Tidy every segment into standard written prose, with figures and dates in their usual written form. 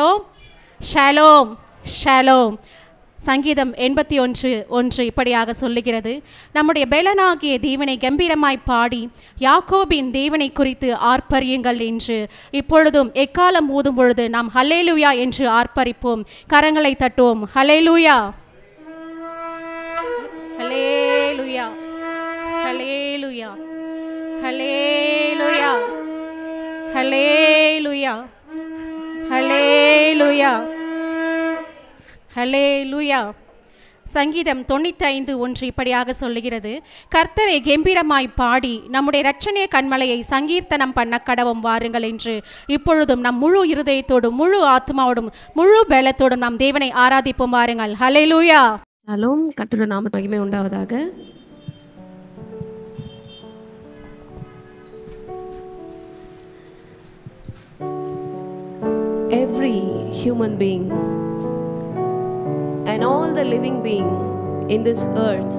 Shalom shalom shalom. சங்கீதம் 81:1 இப்படியாக சொல்லுகிறது, நம்முடைய பெலனாகிய தேவனை கம்பீரமாய் பாடி யாக்கோபின் தேவனை குறித்து ஆர்ப்பரியுங்கள் என்று. இப்பொழுதும் எக்காலம் ஊதும் பொழுது நாம் ஹல்லேலூயா என்று ஆர்ப்பரிப்போம். கரங்களை தட்டுவோம். ஹல்லேலூயா ஹல்லேலூயா ஹல்லேலூயா ஹல்லேலூயா ஹல்லேலூயா ஹல்லேலூயா ஹல்லேலூயா. சங்கீதம் 95:1 இப்படியாக சொல்லுகிறது, கர்த்தரை கம்பீரமாய் பாடி நம்முடைய இரட்சணிய கண்மலையை சங்கீர்த்தனம் பண்ண கடவும் வாருங்கள் என்று. இப்பொழுதும் நம் முழு இருதயத்தோடும் முழு ஆத்மாவோடும் முழு பலத்தோடும் நாம் தேவனை ஆராதிப்போம். வாருங்கள். ஹல்லேலூயா. ஷலோம். கர்த்தருடைய நாமத்துக்கு மகிமை உண்டாவதாக. Every human being and all the living being in this earth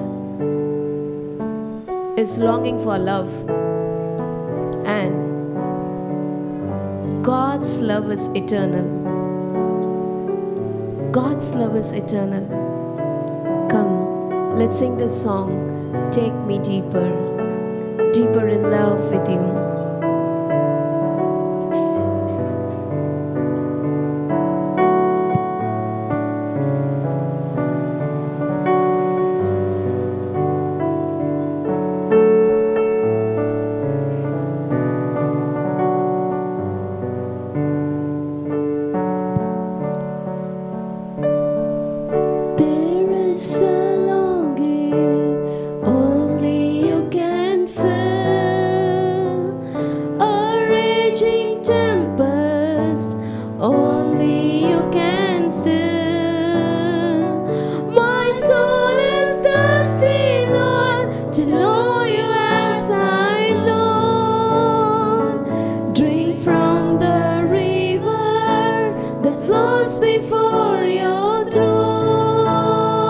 is longing for love, and God's love is eternal. God's love is eternal. Come, let's sing this song, Take Me Deeper, Deeper in Love with You. Before your throne.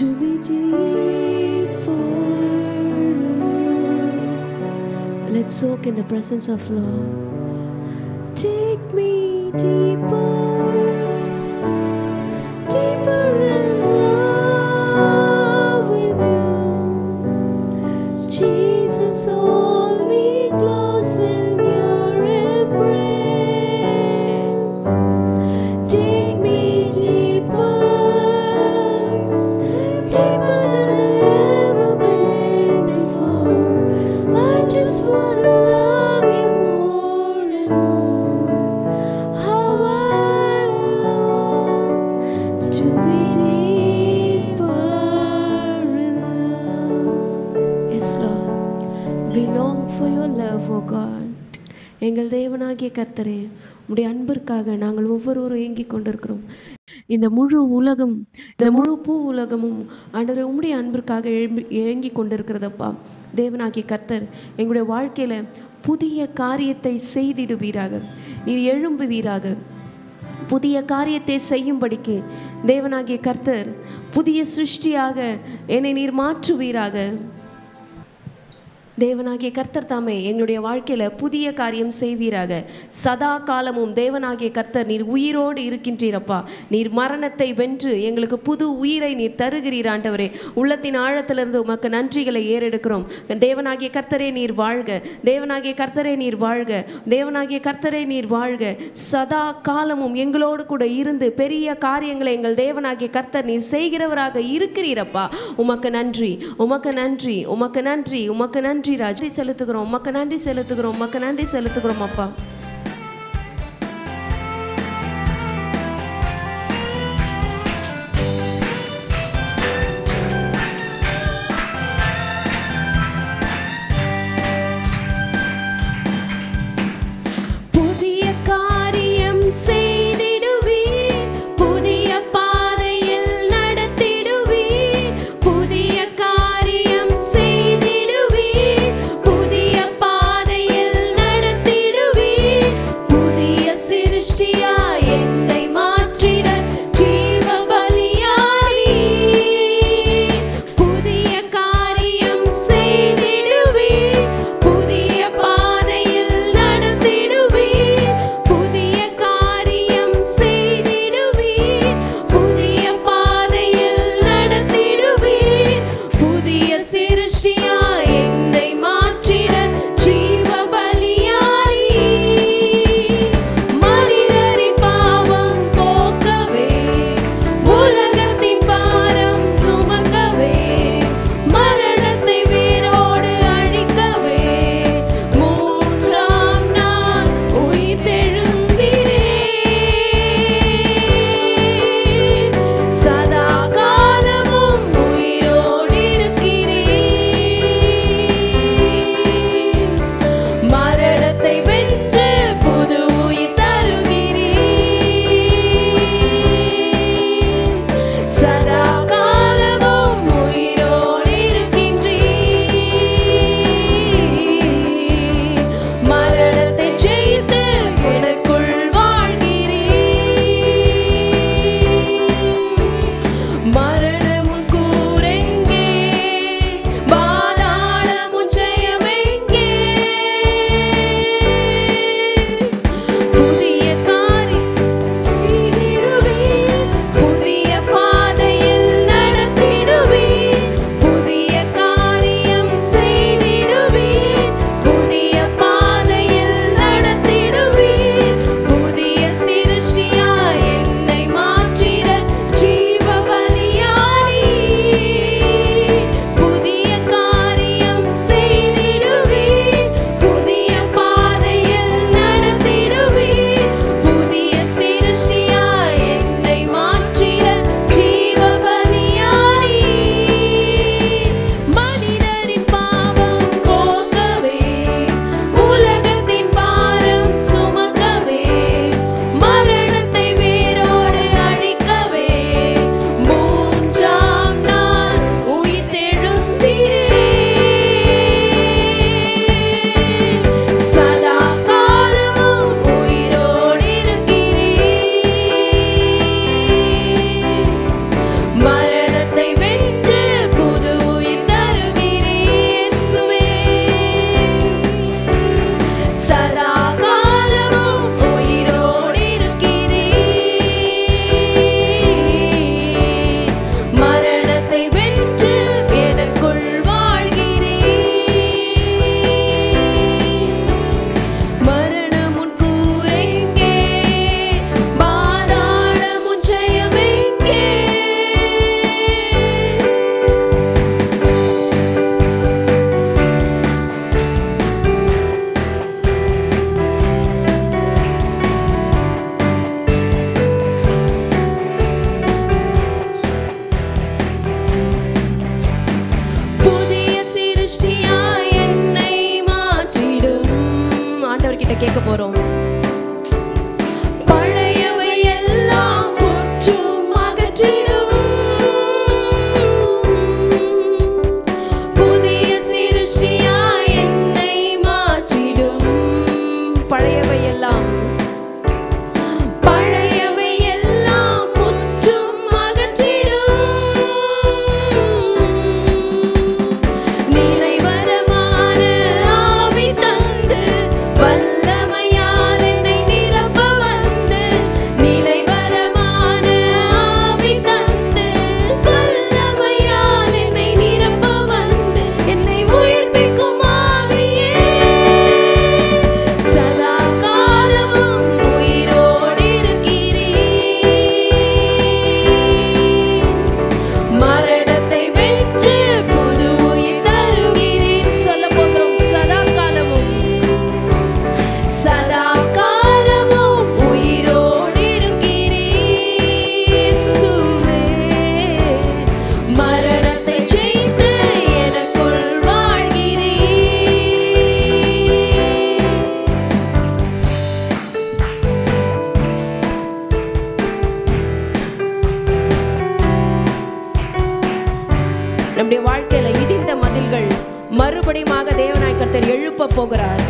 to be deeper in love. Let's soak in the presence of Lord. Take me deeper, deeper in love with you. Jesus, hold me close in your embrace. Take me deeper, deeper than I've ever been before. I just want to love you more and more. How I long to be deeper in love. Yes, Lord. We long for your love, O God. எங்கள் தேவனாகிய கர்த்தரே, உம்முடைய அன்பிற்காக நாங்கள் ஒவ்வொருவரும் ஏங்கிக் கொண்டிருக்கிறோம். இந்த முழு உலகம், இந்த முழு பூ உலகமும் ஆண்டவரே உம்முடைய அன்பிற்காக ஏங்கிக் கொண்டிருக்கிறதப்பா. தேவனாகிய கர்த்தர் எங்களுடைய வாழ்க்கையில புதிய காரியத்தை செய்திடுவீராக. நீர் எழும்புவீராக. புதிய காரியத்தை செய்யும்படிக்கு தேவனாகிய கர்த்தர் புதிய சிருஷ்டியாக என்னை நீர் மாற்றுவீராக. தேவனாகிய கர்த்தர் தாமே எங்களுடைய வாழ்க்கையில புதிய காரியம் செய்வீராக. சதா காலமும் தேவனாகிய கர்த்தர் நீர் உயிரோடு இருக்கின்றீரப்பா. நீர் மரணத்தை வென்று எங்களுக்கு புது உயிரை நீர் தருகிறீர் ஆண்டவரே. உள்ளத்தின் ஆழத்திலிருந்து உமக்கு நன்றிகளை ஏறெடுக்கிறோம். தேவனாகிய கர்த்தரே நீர் வாழ்க. தேவனாகிய கர்த்தரே நீர் வாழ்க. தேவனாகிய கர்த்தரே நீர் வாழ்க. சதா காலமும் எங்களோடு கூட இருந்து பெரிய காரியங்களை எங்கள் தேவனாகிய கர்த்தர் நீர் செய்கிறவராக இருக்கிறீரப்பா. உமக்கு நன்றி, உமக்கு நன்றி, உமக்கு நன்றி, உமக்கு நன்றி ராஜா. செலுத்துகிறோம், உமக்கு நன்றி செலுத்துகிறோம், உமக்கு நன்றி செலுத்துகிறோம் அப்பா. புதிய காரியம் செய்திடுவீர், புதிய பாதையில் நடத்திடுவீர். புதிய காரியம் செய்திடுவீர், புதிய பாதையில் நடத்திடுவீர். ஆண்டவர்கிட்ட கேட்க போறோம். பழையவை எல்லாம் முற்றும் அகற்றிடும், புதிய சிருஷ்டியாய் என்னை மாற்றிடும். பழையவை எல்லாம் முற்றும் அகற்றிடும், நிறைவரமான ஆவி தந்து வல்லமையால் என்னை நிரப்ப வந்து, நிறைவரமான ஆவி தந்து வல்லமையால் என்னை நிரப்ப வந்து, என்னை உயிர்ப்பிக்கும் ஆவியே சதா காலமும் உயிரோடு இருக்கிறீர், மரணத்தை வென்று புது உயிர் தருகிறீர். சொல்ல போகிறோம், சதா காலமும் உயிரோடு இருக்கிறீர் இயேசுவே, மரணத்தை ஜெயித்து எனக்குள் வாழ்கிறீர். நம்முடைய வாழ்க்கையில இடிந்த மதில்கள் மறுபடியுமாக தேவனாய் கர்த்தர் எழுப்ப போகிறார்.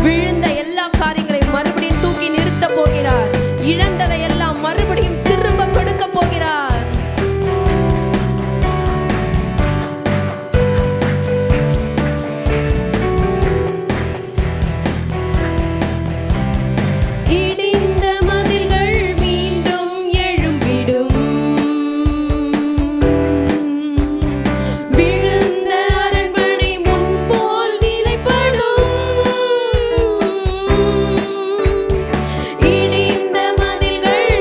விழுந்த எல்லா காரியங்களையும் மறுபடியும் தூக்கி நிறுத்த போகிறார். இழந்ததை எல்லாம் மறுபடியும் திரும்ப கொடுக்க போகிறார். இடிந்த மதில்கள் மீண்டும் எழும்பிடும், விழுந்த அரண்மனை முன்போல் நிலைப்படும். இடிந்த மதில்கள்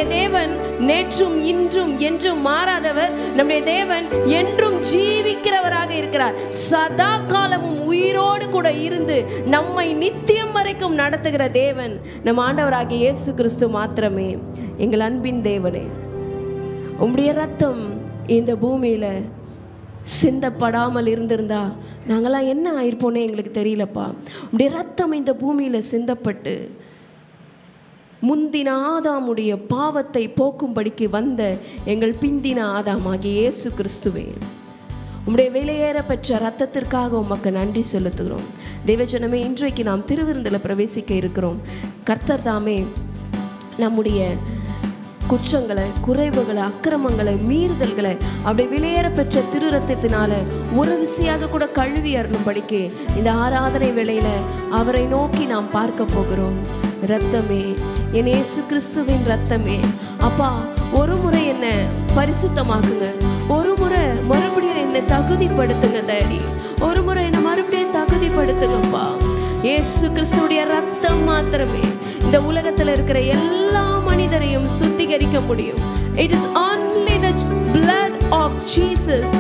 நம்முடைய தேவன் நேற்றும் இன்றும் என்றும் மாறாதவர். நம்முடைய தேவன் என்றும் ஜீவிக்கிறவராக இருக்கிறார். சதா காலமும் உயிரோடு கூட இருந்து நம்மை நித்தியம் வரைக்கும் நடத்துகிற தேவன் நம் ஆண்டவராகிய இயேசு கிறிஸ்து மாத்திரமே. எங்கள் அன்பின் தேவனே, உம்முடைய ரத்தம் இந்த பூமியில சிந்தப்படாமல் இருந்திருந்தா நாங்களாம் என்ன ஆயிருப்போனே எங்களுக்கு தெரியலப்பா. உம்முடைய ரத்தம் இந்த பூமியில சிந்தப்பட்டு முந்தின ஆதாமுடைய பாவத்தை போக்கும்படிக்கு வந்த எங்கள் பிந்தின ஆதாமாகிய இயேசு கிறிஸ்துவே, உம்முடைய விலையேற பெற்ற ரத்தத்திற்காக உமக்கு நன்றி செலுத்துகிறோம். தேவஜனமே, இன்றைக்கு நாம் திருவிருந்தில் பிரவேசிக்க இருக்கிறோம். கர்த்தர் தாமே நம்முடைய குற்றங்களை, குறைவுகளை, அக்கிரமங்களை, மீறுதல்களை அப்படி விலையேற பெற்ற திரு ரத்தத்தினால ஒரு விசையாக கூட கழுவி அருளும்படிக்கு இந்த ஆராதனை வேளையில அவரை நோக்கி நாம் பார்க்க போகிறோம். ரத்தமே, என் இயேசு கிறிஸ்துவின் ரத்தமே, அப்பா ஒரு முறை என்ன பரிசுத்தமாக்குங்க, ஒரு முறை மறுபடியும் என்னை தகுதிப்படுத்துங்க டாடி, ஒரு முறை என்னை மறுபடியும் தகுதிப்படுத்துங்கப்பா. இயேசு கிறிஸ்துடைய ரத்தம் மாத்திரமே இந்த உலகத்தில் இருக்கிற எல்லா மனிதரையும் சுத்திகரிக்க முடியும். It is only the blood of Jesus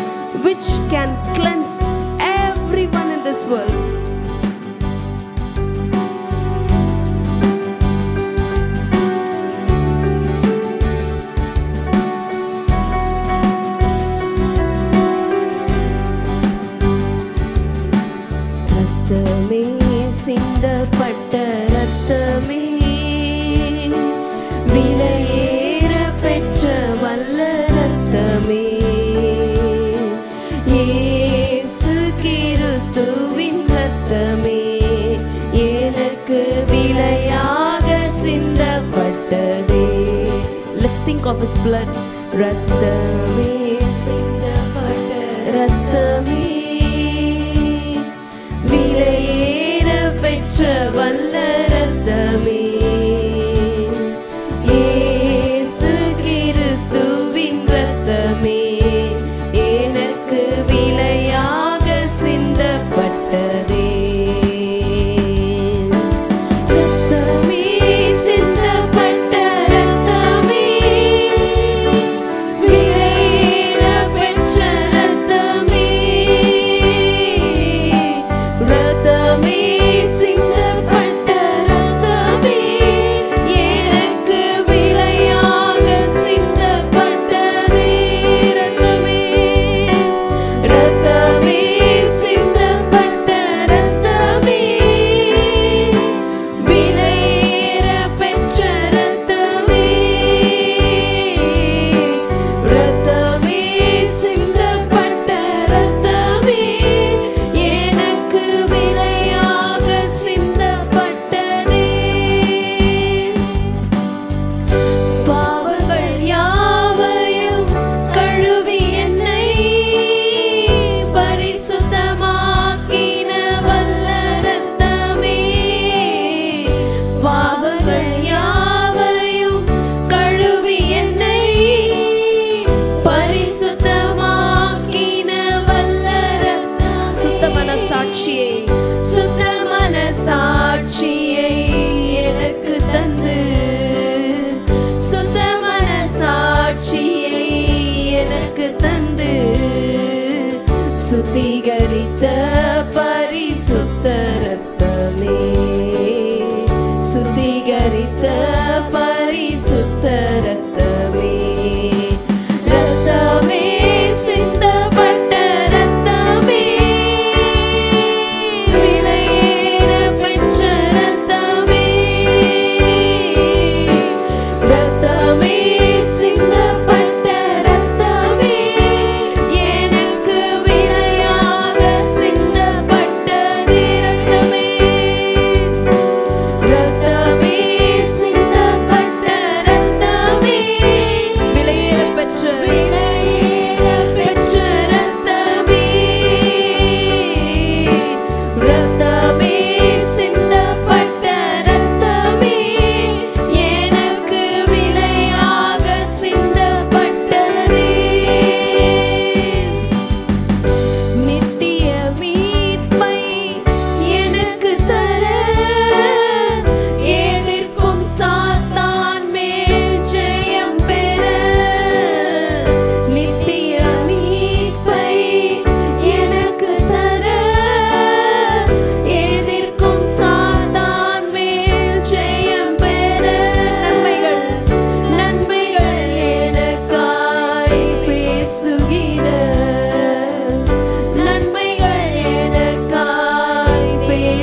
which can cleanse everyone in this world. ரத்தமே, சிந்தப்பட்ட ரத்தமே, விலையேற பெற்ற வல்ல ரத்தமே, இயேசு கிறிஸ்துவின் ரத்தமே, எனக்கு விலையாக சிந்தப்பட்டதே. Let's think of his blood. ரத்தமே, சிந்தப்பட்ட ரத்தமே, விலையேற பெற்ற வல்ல ரத்தமே, இயேசு கிறிஸ்துவின் ரத்தமே, எனக்கு விலையாக சிந்தப்பட்டதே. ரத்தமே, சிந்தப்பட்ட ரத்தமே, விலையேற பெற்ற ரத்தமே, ரத்தமே, சிந்தப்பட்ட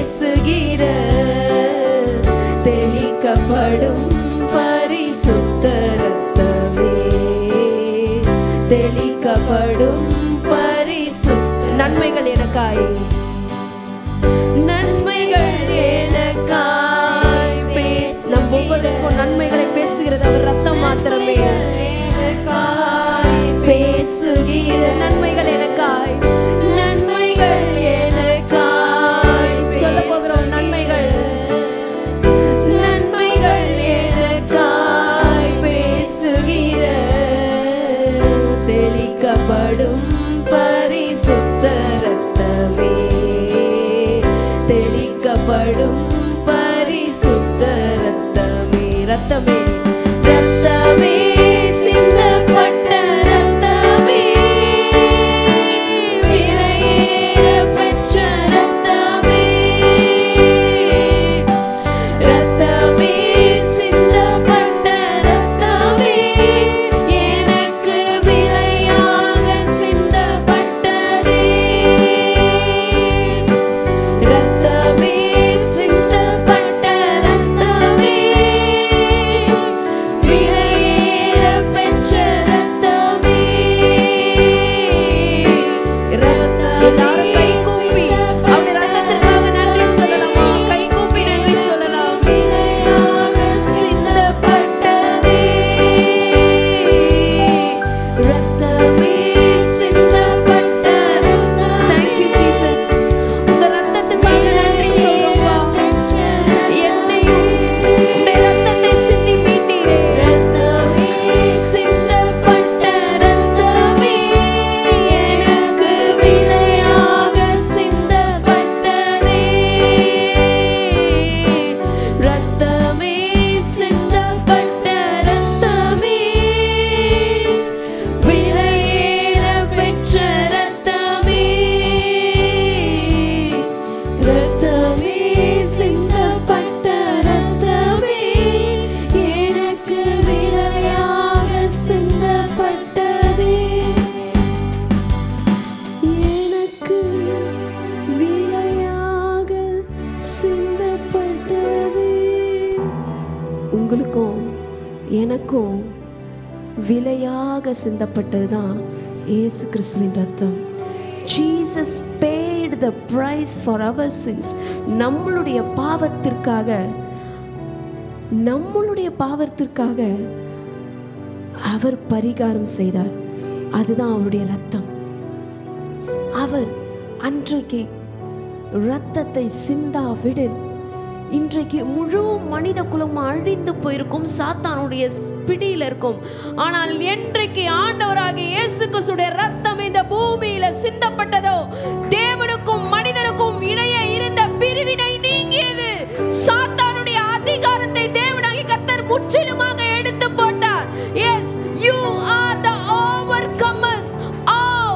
பேசுகிற தெளிக்கப்படும் பரிசுத்த ரத்தமே, தெளிக்கப்படும் பரிசுத்த நன்மைகள் எனக்காய், நன்மைகள் எனக்காய் நம் ஒவ்வொருக்கும் நன்மைகளை பேசுகிறது அவர் ரத்தம் மாத்திரமே. பேசுகிற நன்மைகள் எனக்காய், நன்மைகள் எனக்காய் சொல்ல போகிறோம். நன்மைகள் நன்மைகள் எனக்காய் பேசுகிற தெளிக்கப்படும் பரிசுத்த ரத்தமே, தெளிக்கப்படும் பரிசுத்த ரத்தமே. ரத்தமே ரத்தமே சிந்தப்பட்ட ரத்தமே, விலையேற பெற்ற ரத்தமே, ரத்தமே சிந்தப்பட்ட ரத்தமே, எனக்கு விலையாக சிந்தப்பட்டதே, ரத்தமே சிந்தப்பட்ட ரத்தமே, விலையேற பெற்ற ரத்தமே, எல்லாரும் கை கூப்பி அவருடைய ரத்தத்திற்காக நன்றி சொல்லலாமா? கை கூப்பி நன்றி சொல்லலாம். விலையாக சிந்தப்பட்டதே, ரத்தமே சிந்தப்பட்ட ரத்தம். Thank you Jesus. உங்க ரத்தத்திற்காக நன்றி சொல்றோம்பா. என்னையும் உடைய ரத்தத்தை சிந்தி மீட்டீரே. ரத்தமே சிந்தப்பட்ட ரத்தமே, எனக்கு விலையாக சிந்தப்பட்டதே, ரத்தமே சிந்தப்பட்ட ரத்தமே, விலையேற பெற்ற ரத்தமே, ரத்தமே சிந்தப்பட்ட ரத்தமே, எனக்கு விலையாக சிந்தப்பட்டதே, எனக்கு விலையாக சிந்தப்பட்டதே. உங்களுக்கும் எனக்கும் விலையாக சிந்தப்பட்டது தான் இயேசு கிறிஸ்துவின் ரத்தம். Jesus paid the price for our sins. நம்மளுடைய பாவத்திற்காக அவர் பரிகாரம் செய்தார். அதுதான் அவருடைய ரத்தம். அவர் அன்றைக்கு ரத்தத்தை சிந்தாவிடில் இன்றைக்கு முழு மனித குலம் அழிந்து போயிருக்கும், சாத்தானுடைய பிடியில் இருக்கும். ஆனால் என்றைக்கு ஆண்டவராகிய இயேசு கிறிஸ்துவின் ரத்தம் இந்த பூமியில சிந்தப்பட்டதோ, தேவனுக்கும் மனிதனுக்கும் இடையே இருந்த பிரிவினை நீங்கியது. சாத்தானுடைய அதிகாரத்தை தேவனாகிய கர்த்தர் முற்றிலுமாக எடுத்து போட்டார். Yes, you are the overcomers of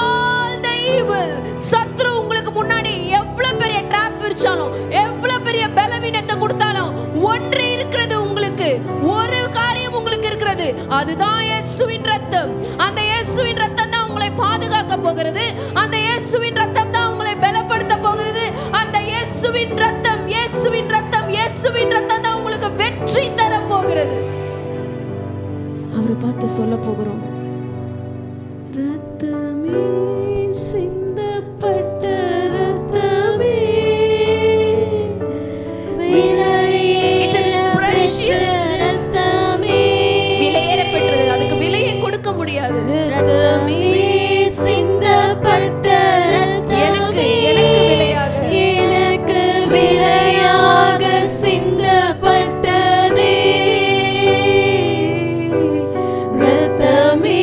all the evil. சத்ரு உங்களுக்கு முன்னாடி எவ்வளவு பெரிய ட்ராப் விரிச்சாலும், எவ்வளவு பெரிய பலவீனத்தை கொடுத்தாலும், ஒன்று இருக்கிறது உங்களுக்கு, ஒரு காரியம் உங்களுக்கு இருக்கிறது. அதுதான் இயேசுவின் ரத்தம். அந்த இயேசுவின் ரத்தம் தான் உங்களை பாதுகாக்க போகிறது. அந்த இயேசுவின் ரத்தம் தான் உங்களை பலப்படுத்த போகிறது. அந்த இயேசுவின் ரத்தம், இயேசுவின் ரத்தம், இயேசுவின் ரத்தம் தான் உங்களுக்கு வெற்றி தர போகிறது. அவரை பார்த்து சொல்ல போகிறோம், ரத்தமே சிந்தப்பட்ட ரத்தமே, விலையேறப்பட்டது. அதுக்கு விலையை கொடுக்க முடியாது. ரத்தமே சிந்தப்பட்ட ரத்தமே, எனக்கு விலையாக, எனக்கு விலையாக சிந்தப்பட்டதே, ரத்தமே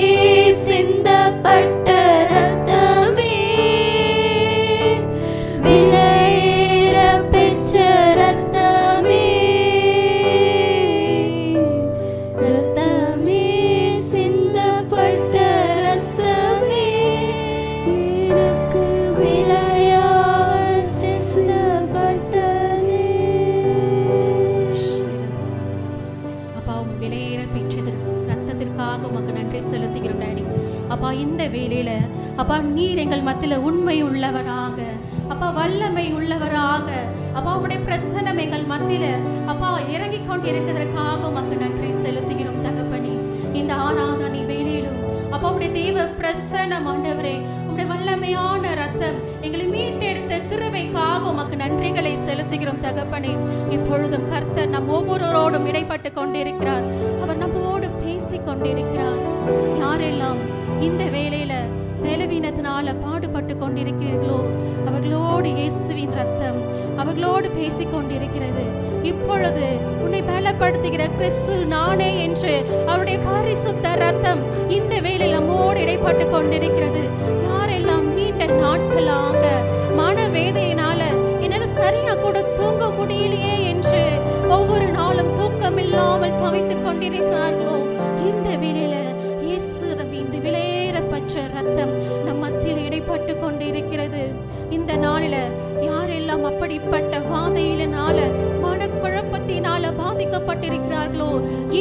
சிந்தப்பட்ட ரத்தமே, விலையேற பெற்ற ரத்தமே, ரத்தமே சிந்தப்பட்ட ரத்தமே, எனக்கு விலையாக சிந்தப்பட்டதே. அப்பா, விலையேற பெற்றதற்கு ரத்தத்திற்காக உமக்கு நன்றி செலுத்துகிறோம் டாடி. அப்பா, இந்த வேளையில அப்பா நீர் எங்கள் மத்தியில் உண்மை உள்ளவராக அப்பா வல்லமை உள்ளவராக அப்பா உம்முடைய பிரசன்னம் எங்கள் மத்தியில அப்பா இறங்கிக் கொண்டு இருக்கிறதற்காக உமக்கு நன்றி செலுத்துகிறோம் தகப்பனே. இந்த ஆராதனை வேளையிலும் அப்பா உம்முடைய தேவ பிரசன்னம் ஆண்டவரே, உம்முடைய வல்லமையான ரத்தம் எங்களை மீட்டெடுத்த கிருபைக்காக உமக்கு நன்றிகளை செலுத்துகிறோம் தகப்பனே. இப்பொழுதும் கர்த்தர் நம் ஒவ்வொருவரோடும் இடைப்பட்டு கொண்டிருக்கிறார். அவர் நம்மோடு பேசிக் கொண்டிருக்கிறார். யாரெல்லாம் இந்த வேளையில பலவீனத்தினால பாடுபட்டு கொண்டிருக்கிறீர்களோ அவர்களோடு இயேசுவின் ரத்தம் அவர்களோடு பேசிக் கொண்டிருக்கிறது. இப்பொழுது உன்னை பலப்படுத்துகிற கிறிஸ்து நானே என்று அவருடைய பரிசுத்த ரத்தம் இந்த வேளையில் நம்மோடு இடைப்பட்டு கொண்டிருக்கிறது. யாரெல்லாம் நீண்ட நாட்களாக மனவேதையினால என்னால சரியா கூட தூங்க முடியலையே என்று ஒவ்வொரு நாளும் தூக்கம் இல்லாமல் தவித்துக் கொண்டிருக்கிறார்களோ இந்த வேளையில இயேசுவின் விலையேறப்பட்ட ரத்தம் நம் மத்தியில் இடைப்பட்டு கொண்டிருக்கிறது. இந்த நாளில யாரெல்லாம் அப்படிப்பட்ட வாதையினால மனக்குழப்பத்தினால பாதிக்கப்பட்டிருக்கிறார்களோ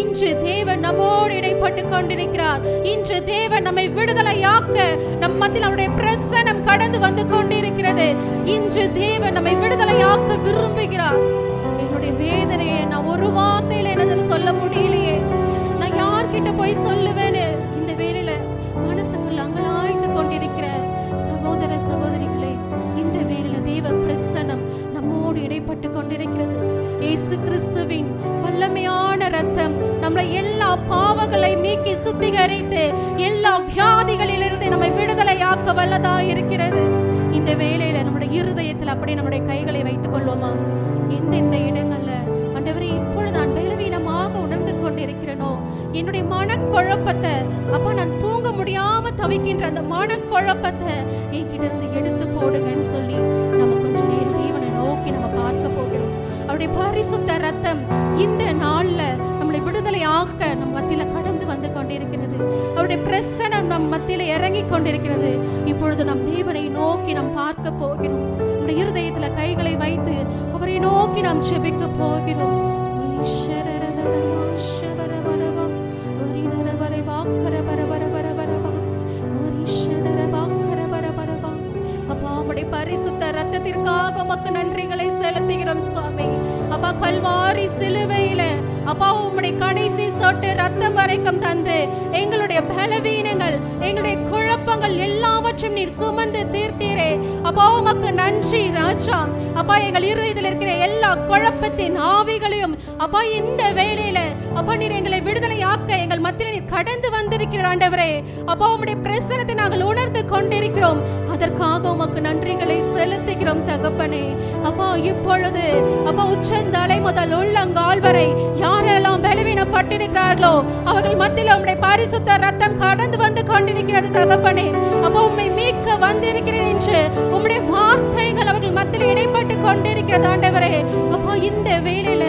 இன்று தேவன் நம்மோடு இடைப்பட்டு கொண்டிருக்கிறார். இன்று தேவன் நம்மை விடுதலையாக்க நம் மத்தியில் அவருடைய பிரசன்னம் கடந்து வந்து கொண்டிருக்கிறது. இன்று தேவன் நம்மை விடுதலையாக்க விரும்புகிறார். என்னுடைய வேதனையை நான் ஒரு வார்த்தையில என்ன சொல்ல முடியலையே, நான் யார்கிட்ட போய் சொல்லுவேன்னு இந்த வேளையில மனசுக்குள்ள அங்கலாய்த்து கொண்டிருக்கிற சகோதர சகோதரிகளே, இந்த வேளையில தேவ பிரசன்னம் நம்மோடு இடைப்பட்டு கொண்டிருக்கிறது. இயேசு கிறிஸ்துவின் வல்லமையான ரத்தம் நம்மளை எல்லா பாவங்களை நீக்கி சுத்திகரித்து எல்லா வியாதிகளிலிருந்து நம்மை விடுதலையாக்க வல்லதா இருக்கிறது. இந்த வேளையில நம்முடைய இருதயத்தில் அப்படியே நம்முடைய கைகளை வைத்துக் கொள்வோமா? எந்தெந்த இடங்கள்ல ஆண்டவரே இப்பொழுது நான் பலவீனமாக உணர்ந்து கொண்டிருக்கிறேனோ, என்னுடைய மனக்குழப்பத்தை அப்பா நான் தூங்க முடியாம தவிக்கின்ற அந்த மனக்குழப்பத்தை என்கிட்ட இருந்து எடுத்து போடுங்கன்னு சொல்லி நம்ம கொஞ்ச நேரம் தேவனை நோக்கி நம்ம பார்க்க போகிறோம். அவருடைய பரிசுத்த ரத்தம் இந்த நாள்ல நம்மளை விடுதலை ஆக்க நம் மத்தியில கடந்து வந்து கொண்டிருக்கிறது. அவருடைய பிரசன்னம் நம் மத்தியில இறங்கி கொண்டிருக்கிறது. இப்பொழுது நம் தேவனை நோக்கி நாம் பார்க்க போகிறோம். நம்முடைய இருதயத்துல கைகளை வைத்து அவரை நோக்கி நாம் ஜெபிக்க போகிறோம். அப்பா உம்முடைய பரிசுத்த ரத்தத்திற்காக உமக்கு நன்றிகளை செலுத்துகிறோம் சுவாமி. அப்பா கல்வாரி சிலுவையில அப்பா உம்முடைய கடைசி சொட்டு ரத்தம் வரைக்கும் தந்து எங்களுடைய பலவீனங்கள் எங்களுடைய குழப்பங்கள் எல்லாவற்றையும் நீர் சுமந்து தீர்த்தீரே. அப்பா உமக்கு நன்றி ராஜா. அப்பா எங்கள் இருதயத்தில் இருக்கிற எல்லா குழப்பத்தின் ஆவிகளையும் அப்பா இந்த வேளையில அப்பா நீர் எங்களை விடுதலையாக்க எங்கள் மத்தியில் நீர் கடந்து வந்திருக்கிற ஆண்டவரே. அப்பா உம்முடைய பிரசன்னத்தை நாங்கள் உணர்ந்து கொண்டிருக்கிறோம். அதற்காக உமக்கு நன்றிகளை செலுத்துகிறோம் தகப்பனே. அப்பா இப்பொழுது அப்பா உச்சந்தலை முதல் உள்ளங்கால் வரை யாரெல்லாம் பலவீனப்பட்டிருக்கிறார்களோ அவர்கள் மத்தியில் உம்முடைய பரிசுத்த ரத்தம் கடந்து வந்து கொண்டிருக்கிறது தகப்பனே. அப்பா உம்மை மீட்க வந்திருக்கிறேன் என்று உம்முடைய வார்த்தைகள் அவர்கள் மத்தியில் இடைப்பட்டு கொண்டிருக்கிறது ஆண்டவரே. அப்பா இந்த வேளையில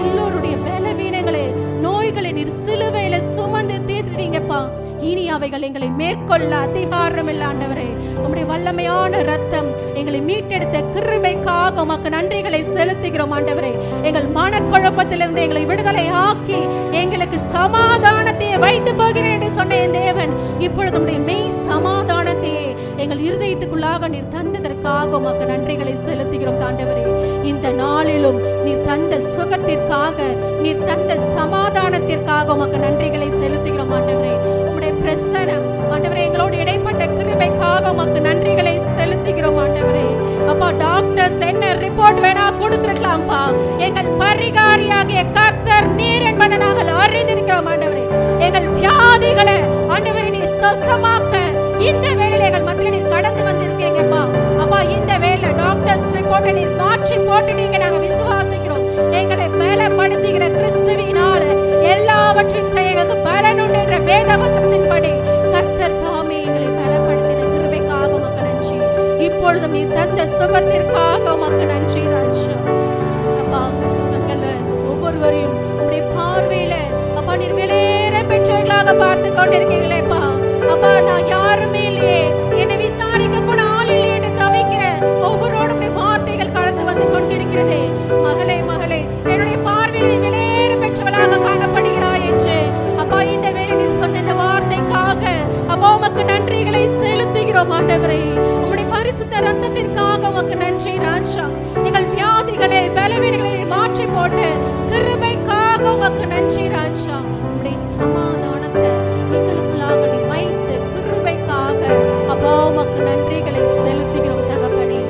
எல்லோருடைய பலவீனங்களை நோய்களை நீர் சிலுவையில சுமந்து தீர்த்துட்டீங்கப்பா. இனி அவைகள் எங்களை மேற்கொள்ள அதிகாரம் இல்லை ஆண்டவரே. உம்முடைய வல்லமையான ரத்தம் எங்களை மீட்டெடுத்த கிருபைக்காக உமக்கு நன்றிகளை செலுத்துகிறோம் ஆண்டவரே. எங்கள் மனக்குழப்பத்திலிருந்து எங்களை விடுதலை ஆக்கி எங்களுக்கு சமாதானத்தையே வைத்து போகிறேன் என்று சொன்ன என் தேவன் இப்பொழுது உம்முடைய மெய் சமாதானத்தையே எங்கள் இருதயத்துக்குள்ளாக நீர் தந்ததற்காக உமக்கு நன்றிகளை செலுத்துகிறோம் ஆண்டவரே. இந்த நாளிலும் நீர் தந்த சுகத்திற்காக நீர் தந்த சமாதானத்திற்காக உமக்கு நன்றிகளை செலுத்துகிறோம் ஆண்டவரே. உம்முடைய பிரசன்னம் ஆண்டவரே எங்களோடு இடைப்பட்ட கிருபைக்காக உமக்கு நன்றிகளை செலுத்துகிறோம் ஆண்டவரே. அப்பா டாக்டர்ஸ் என்ன ரிப்போர்ட் வேணா கொடுத்திருக்கலாம்ப்பா, எங்கள் பரிகாரியாகிய கர்த்தர் நீர் என்பதை நாங்கள் அறிந்திருக்கிறோம் ஆண்டவரே. எங்கள் வியாதிகளை ஆண்டவரே நீர் சுஸ்தமாக்க இந்த வேளையில எங்கள் மத்தியில் நீர் கடந்து வந்திருக்கீங்கப்பா. அப்பா இந்த வேளையில டாக்டர்ஸ் ரிப்போர்ட்டை நீர் மாற்றி போட்டுட்டீங்க, நாங்க விசுவாசிக்கிறோம். எங்களை பலப்படுத்துகிற கிறிஸ்துவினால எல்லாவற்றையும் செய்ய பலனுண்டு என்ற வேத வசனத்தின்படி கர்த்தர் தாமே எங்களை பலப்படுத்தின கிருபைக்காக உமக்கு நன்றி. இப்பொழுதும் நீர் தந்த சுகத்திற்காக உமக்கு நன்றி ராஜா. அப்பா நாங்கள் ஒவ்வொருவரையும் உங்களுடைய பார்வையில அப்பா நீர் வெளியேற பெற்றோர்களாக பார்த்து கொண்டிருக்கீங்களேப்பா. அப்பா நான் யாருமே இல்லையே, என்னை விசாரிக்க கூட ஆள் இல்லையே என்று தவிக்கிற ஒவ்வொருவருடைய வார்த்தைகள் கடந்து வந்து கொண்டிருக்கிறது. மகளே மகளே என்னுடைய பார்வையில் வெளியேற பெற்றவளாக காணப்படுகிறாய் என்று அப்பா இந்த வேளையில் சொன்ன இந்த வார்த்தைக்காக அப்பா உமக்கு நன்றிகளை செலுத்துகிறோம் ஆண்டவரே. உம்முடைய பரிசுத்த ரத்தத்திற்காக உமக்கு நன்றி போட்டு கிருபைக்காக உமக்கு நன்றி ராஜா. உம்முடைய சமாதானத்தை எங்களுக்குள்ளாக நீ வைத்து கிருபைக்காக அப்பா உமக்கு நன்றிகளை செலுத்துகிறோம் தகப்பனே.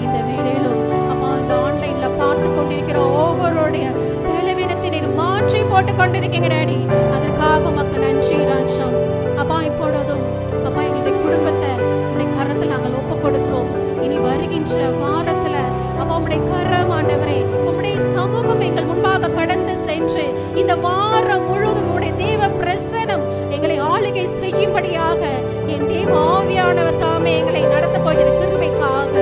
இந்த வேளையிலும் அப்பா இந்த ஆன்லைன்ல பார்த்து கொண்டிருக்கிற ஒவ்வொருடைய பலவீனத்தினை மாற்றி போட்டு கொண்டிருக்கீங்க டாடி. அதற்காக உமக்கு நன்றி ராஜா. அப்பா இப்பொழுதும் அப்பா எங்களுடைய குடும்பத்தை உடைய கரத்தில் நாங்கள் ஒப்பு கொடுக்கிறோம். இனி வருகின்ற வாரத்துல அப்பா உம்முடைய கரம் ஆண்டவரே, உம்முடைய சமூகம் எங்கள் முன்பாக கடந்து சென்று இந்த வாரம் முழுவதும் உடைய தேவ பிரசனம் எங்களை ஆளுகை செய்யும்படியாக என் தேவ ஆவியானவர் தாமே எங்களை நடத்த போகிற கிருபைக்காக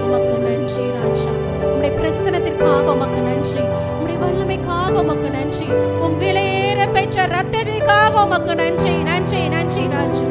உமக்கு நன்றி ராஜா. உம்முடைய பிரசனத்திற்காக உமக்கு நன்றி. உம்முடைய வல்லமைக்காக உமக்கு நன்றி. உம் விலையேற பெற்ற ரத்தத்திற்காக உமக்கு நன்றி நன்றி நன்றி ராஜா.